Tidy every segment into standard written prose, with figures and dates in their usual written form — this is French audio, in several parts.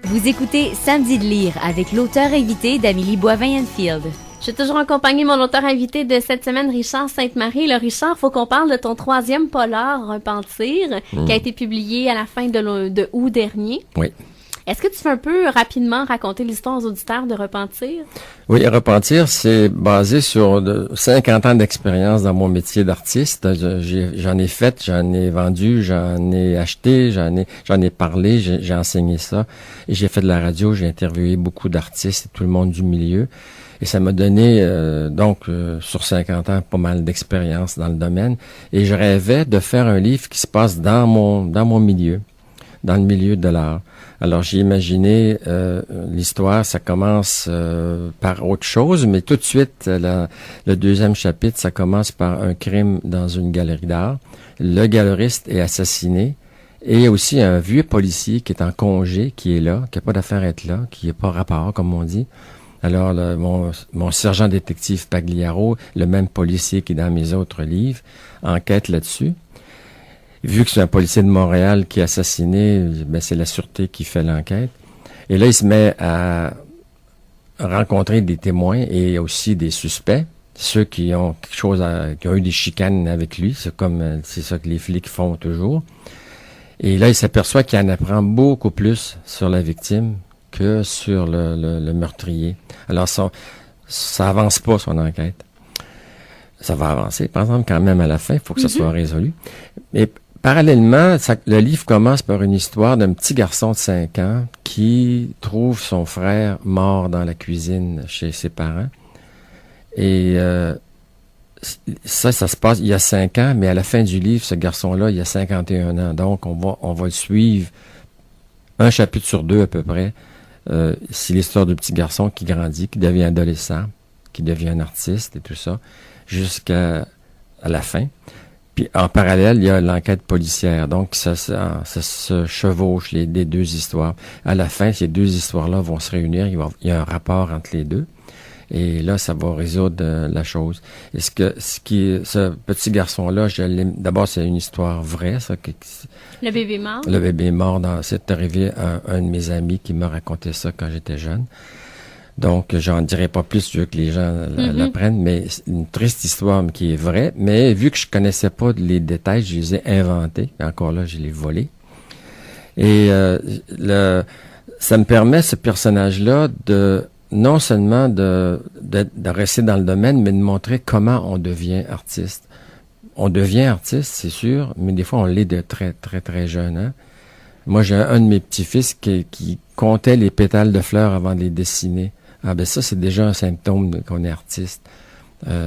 Vous écoutez Samedi de lire avec l'auteur invité d'Amélie Boivin-Enfield. Je suis toujours accompagnée de mon auteur invité de cette semaine, Richard Sainte-Marie. Là, Richard, faut qu'on parle de ton 3e polar, Repentir, qui a été publié à la fin de août dernier. Oui. Est-ce que tu peux un peu rapidement raconter l'histoire aux auditeurs de Repentir? Oui, Repentir, c'est basé sur 50 ans d'expérience dans mon métier d'artiste. J'en ai fait, j'en ai vendu, j'en ai acheté, j'en ai parlé, j'ai enseigné ça. Et j'ai fait de la radio, j'ai interviewé beaucoup d'artistes et tout le monde du milieu. Et ça m'a donné, sur 50 ans, pas mal d'expérience dans le domaine. Et je rêvais de faire un livre qui se passe dans mon milieu, dans le milieu de l'art. Alors, j'ai imaginé l'histoire, ça commence par autre chose, mais tout de suite, le 2e chapitre, ça commence par un crime dans une galerie d'art. Le galeriste est assassiné. Et il y a aussi un vieux policier qui est en congé, qui est là, qui n'a pas d'affaire à être là, qui n'est pas rapport, comme on dit. Alors, mon sergent détective Pagliaro, le même policier qui est dans mes autres livres, enquête là-dessus. Vu que c'est un policier de Montréal qui est assassiné, ben c'est la sûreté qui fait l'enquête. Et là, il se met à rencontrer des témoins et aussi des suspects, ceux qui ont quelque chose qui ont eu des chicanes avec lui. C'est ça que les flics font toujours. Et là, il s'aperçoit qu'il en apprend beaucoup plus sur la victime que sur le meurtrier. Alors, ça avance pas, son enquête. Ça va avancer, par exemple, quand même à la fin, il faut que ça soit résolu. Et parallèlement, le livre commence par une histoire d'un petit garçon de 5 ans qui trouve son frère mort dans la cuisine chez ses parents. Et ça se passe il y a 5 ans, mais à la fin du livre, ce garçon-là, il a 51 ans. Donc, on va le suivre un chapitre sur 2 à peu près. C'est l'histoire du petit garçon qui grandit, qui devient adolescent, qui devient un artiste et tout ça, jusqu'à la fin. Puis en parallèle, il y a l'enquête policière. Donc, ça se chevauche les deux histoires. À la fin, ces deux histoires-là vont se réunir. Il y a un rapport entre les deux. Et là, ça va résoudre la chose. Ce petit garçon-là, d'abord, c'est une histoire vraie, ça. Le bébé mort? Le bébé mort, c'est arrivé à un de mes amis qui m'a raconté ça quand j'étais jeune. Donc, j'en dirai pas plus, je veux que les gens l'apprennent, mais c'est une triste histoire qui est vraie. Mais vu que je connaissais pas les détails, je les ai inventés. Encore là, je les ai volés. Et ça me permet, ce personnage-là, non seulement de rester dans le domaine, mais de montrer comment on devient artiste. On devient artiste, c'est sûr, mais des fois, on l'est de très, très, très jeune. Hein? Moi, j'ai un de mes petits-fils qui comptait les pétales de fleurs avant de les dessiner. Ah ben ça, c'est déjà un symptôme qu'on est artiste.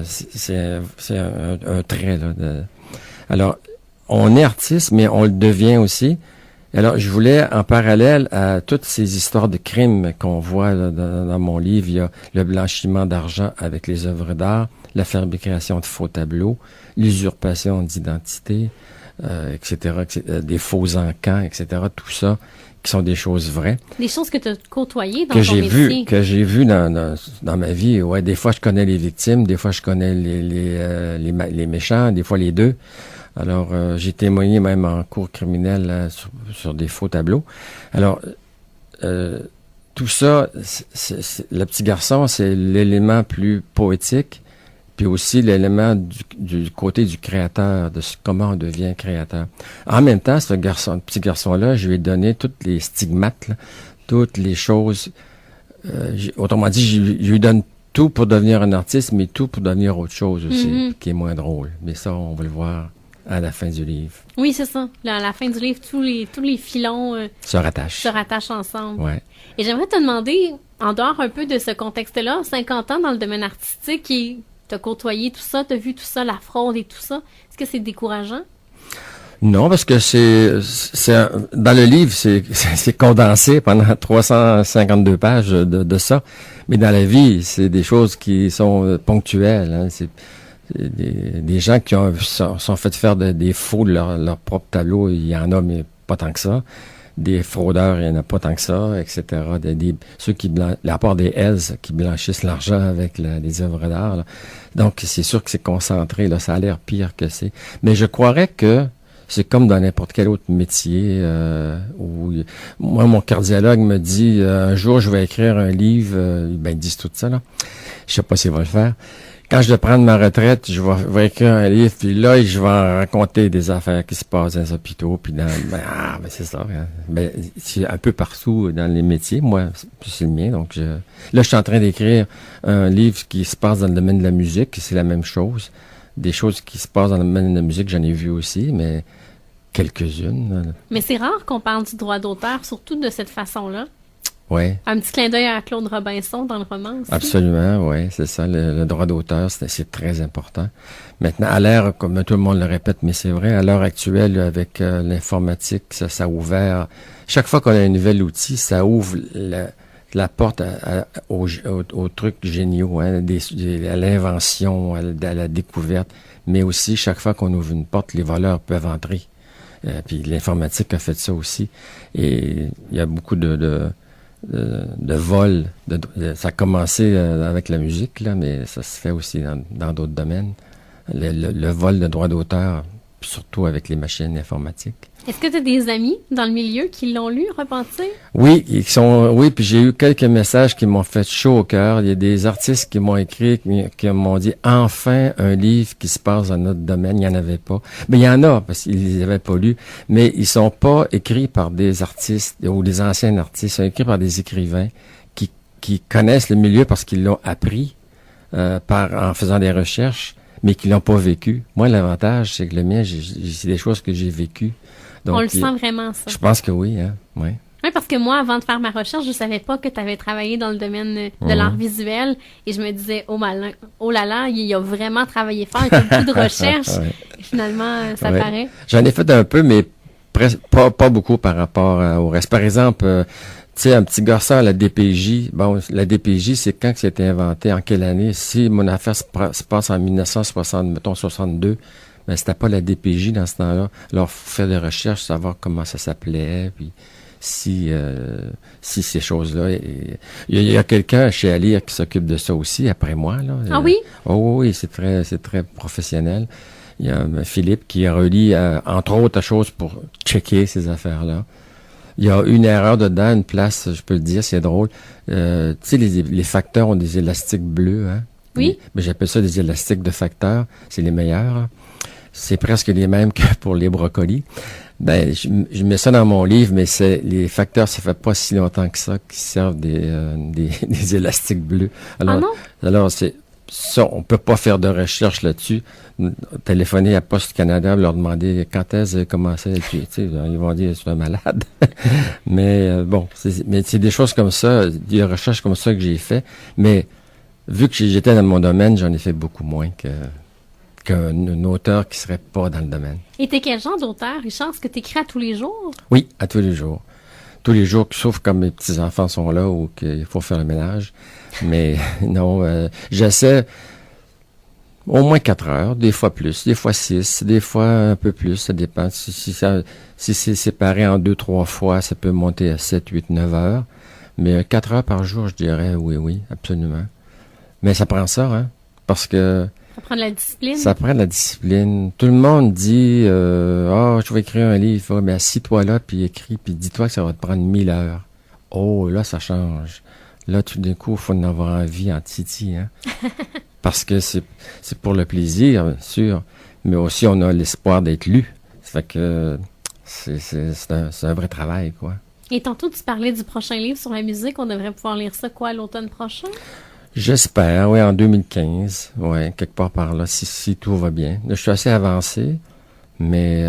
C'est un trait, là. Alors, on est artiste, mais on le devient aussi. Alors, je voulais, en parallèle à toutes ces histoires de crimes qu'on voit là, dans mon livre, il y a le blanchiment d'argent avec les œuvres d'art, la fabrication de faux tableaux, l'usurpation d'identité, etc., des faux encans, etc., tout ça, qui sont des choses vraies. Des choses que tu as côtoyées dans ton métier. Que j'ai vu dans ma vie. Ouais, des fois, je connais les victimes, des fois, je connais les méchants, des fois, les deux. Alors, j'ai témoigné même en cour criminelle là, sur des faux tableaux. Alors, tout ça, le petit garçon, c'est l'élément plus poétique, puis aussi l'élément du côté du créateur, de comment on devient créateur. En même temps, ce petit garçon-là, je lui ai donné toutes les stigmates, là, toutes les choses. Autrement dit, je lui donne tout pour devenir un artiste, mais tout pour devenir autre chose aussi, qui est moins drôle. Mais ça, on va le voir à la fin du livre. Oui, c'est ça. Là, à la fin du livre, tous les filons se rattachent ensemble. Ouais. Et j'aimerais te demander, en dehors un peu de ce contexte-là, 50 ans dans le domaine artistique, et t'as côtoyé tout ça, t'as vu tout ça, la fraude et tout ça, est-ce que c'est décourageant? Non, parce que dans le livre, c'est condensé pendant 352 pages de ça. Mais dans la vie, c'est des choses qui sont ponctuelles. Hein. C'est des gens qui sont fait faire des faux de leur propre tableau. Il y en a, mais pas tant que ça. Des fraudeurs, il n'y en a pas tant que ça, etc. Ceux la part des Hells qui blanchissent l'argent avec les œuvres d'art. Là. Donc, c'est sûr que c'est concentré. Là, ça a l'air pire que c'est. Mais je croirais que c'est comme dans n'importe quel autre métier. Où moi, mon cardiologue me dit, un jour, je vais écrire un livre. Ben, ils disent tout ça, là. Je sais pas s'il va le faire. Quand je vais prendre ma retraite, je vais écrire un livre, puis là, je vais en raconter des affaires qui se passent dans les hôpitaux, puis ben c'est ça. Hein. Ben, c'est un peu partout dans les métiers. Moi, c'est le mien, donc là, je suis en train d'écrire un livre qui se passe dans le domaine de la musique, c'est la même chose. Des choses qui se passent dans le domaine de la musique, j'en ai vu aussi, mais quelques-unes. Mais c'est rare qu'on parle du droit d'auteur, surtout de cette façon-là. Ouais. Un petit clin d'œil à Claude Robinson dans le roman aussi. Absolument, oui, c'est ça. Le droit d'auteur, c'est très important. Maintenant, à l'ère, comme tout le monde le répète, mais c'est vrai, à l'heure actuelle, avec l'informatique, ça a ouvert. Chaque fois qu'on a un nouvel outil, ça ouvre la porte aux trucs géniaux, hein, à l'invention, à la découverte. Mais aussi, chaque fois qu'on ouvre une porte, les voleurs peuvent entrer. Puis l'informatique a fait ça aussi. Et il y a beaucoup de vol. Ça a commencé avec la musique, là, mais ça se fait aussi dans d'autres domaines. Le vol de droits d'auteur, surtout avec les machines informatiques. Est-ce que tu as des amis dans le milieu qui l'ont lu, Repentir? Oui, puis j'ai eu quelques messages qui m'ont fait chaud au cœur. Il y a des artistes qui m'ont écrit, qui m'ont dit « Enfin, un livre qui se passe dans notre domaine. » Il n'y en avait pas. Mais il y en a, parce qu'ils les avaient pas lus. Mais ils sont pas écrits par des artistes ou des anciens artistes. Ils sont écrits par des écrivains qui connaissent le milieu parce qu'ils l'ont appris en faisant des recherches, mais qui l'ont pas vécu. Moi, l'avantage, c'est que le mien, c'est des choses que j'ai vécues. Donc, on le sent vraiment, ça. Je pense que oui, hein, oui. Oui, parce que moi, avant de faire ma recherche, je savais pas que tu avais travaillé dans le domaine de l'art visuel et je me disais, oh là là, il a vraiment travaillé fort, il a fait beaucoup de recherches. Ouais. Et finalement, ça paraît. J'en ai fait un peu, mais pas beaucoup par rapport au reste. Par exemple, tu sais, un petit garçon à la DPJ, bon, la DPJ, c'est quand que ça a été inventé, en quelle année? Si mon affaire se passe en 1960, mettons 62, mais c'était pas la DPJ dans ce temps-là. Alors, faut faire des recherches, savoir comment ça s'appelait, puis si ces choses-là. Il y a quelqu'un chez Alire qui s'occupe de ça aussi, après moi, là. Ah oui? Oh oui, c'est très professionnel. Il y a Philippe qui relie, entre autres choses, pour checker ces affaires-là. Il y a une erreur dedans, une place, je peux le dire, c'est drôle. Tu sais, les facteurs ont des élastiques bleus, hein? Oui. Mais j'appelle ça des élastiques de facteurs. C'est les meilleurs, hein? C'est presque les mêmes que pour les brocolis. Ben, je mets ça dans mon livre, mais les facteurs, ça fait pas si longtemps que ça qu'ils servent des élastiques bleus. Alors c'est ça, on peut pas faire de recherche là-dessus. Téléphoner à Poste Canada, leur demander quand est-ce que commencé, puis tu sais, ils vont dire c'est un malade. Mais bon, c'est des choses comme ça, des recherches comme ça que j'ai fait. Mais vu que j'étais dans mon domaine, j'en ai fait beaucoup moins qu'un auteur qui serait pas dans le domaine. Et t'es quel genre d'auteur, Richard? Est-ce que t'écris à tous les jours? Oui, à tous les jours. Tous les jours, sauf quand mes petits-enfants sont là ou qu'il faut faire le ménage. Mais non, j'essaie au moins 4 heures, des fois plus, des fois 6, des fois un peu plus, ça dépend. Si c'est séparé en 2-3 fois, ça peut monter à 7, 8, 9 heures. Mais 4 heures par jour, je dirais oui, absolument. Mais ça prend ça, hein, parce que ça prend de la discipline. Ça prend de la discipline. Tout le monde dit, je vais écrire un livre, mais assis-toi là, puis écris, puis dis-toi que ça va te prendre 1000 heures. Oh, là, ça change. Là, tout d'un coup, il faut en avoir envie en titi, hein. Parce que c'est pour le plaisir, bien sûr, mais aussi on a l'espoir d'être lu. Ça fait que c'est un vrai travail, quoi. Et tantôt, tu parlais du prochain livre sur la musique. On devrait pouvoir lire ça, l'automne prochain? J'espère, oui, en 2015. Oui, quelque part par là, si tout va bien. Je suis assez avancé, mais...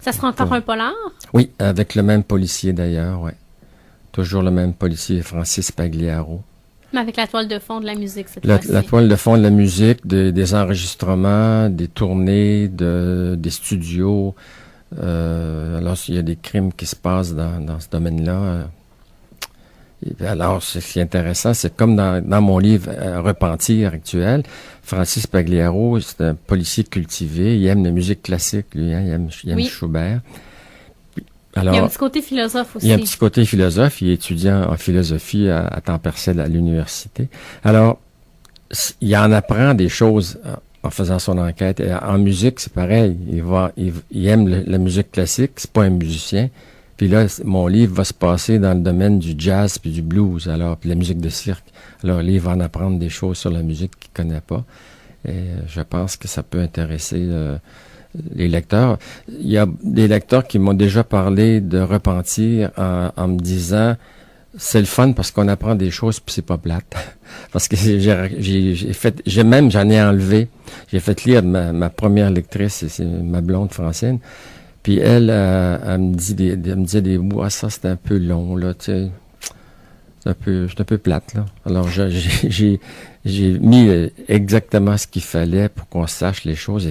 ça sera encore un polar? Oui, avec le même policier d'ailleurs, oui. Toujours le même policier, Francis Pagliaro. Mais avec la toile de fond de la musique, cette fois-ci. La toile de fond de la musique, des enregistrements, des tournées, des studios. Alors, il y a des crimes qui se passent dans ce domaine-là. Alors, ce qui est intéressant, c'est comme dans mon livre Repentir actuel, Francis Pagliaro, c'est un policier cultivé, il aime la musique classique, lui, hein, il aime Schubert. Alors, il y a un petit côté philosophe aussi. Il y a un petit côté philosophe, il est étudiant en philosophie à temps partiel à l'université. Alors, il en apprend des choses en faisant son enquête. Et en musique, c'est pareil. Il aime la musique classique. C'est pas un musicien. Puis là, mon livre va se passer dans le domaine du jazz puis du blues, alors, puis la musique de cirque. Alors, lui, il va en apprendre des choses sur la musique qu'il connaît pas. Et je pense que ça peut intéresser les lecteurs. Il y a des lecteurs qui m'ont déjà parlé de Repentir en me disant c'est le fun parce qu'on apprend des choses puis c'est pas plate. Parce que j'en ai enlevé. J'ai fait lire ma première lectrice, c'est ma blonde Francine. Puis elle me disait des bouts, ça c'est un peu long, là, tu sais. C'est un peu plate, là. Alors, j'ai mis exactement ce qu'il fallait pour qu'on sache les choses. Et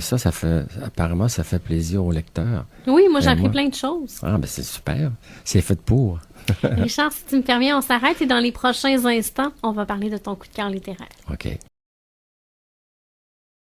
apparemment, ça fait plaisir aux lecteurs. Oui, moi, j'ai appris plein de choses. Ah, ben c'est super. C'est fait pour. Richard, si tu me permets, on s'arrête et dans les prochains instants, on va parler de ton coup de cœur littéraire. OK.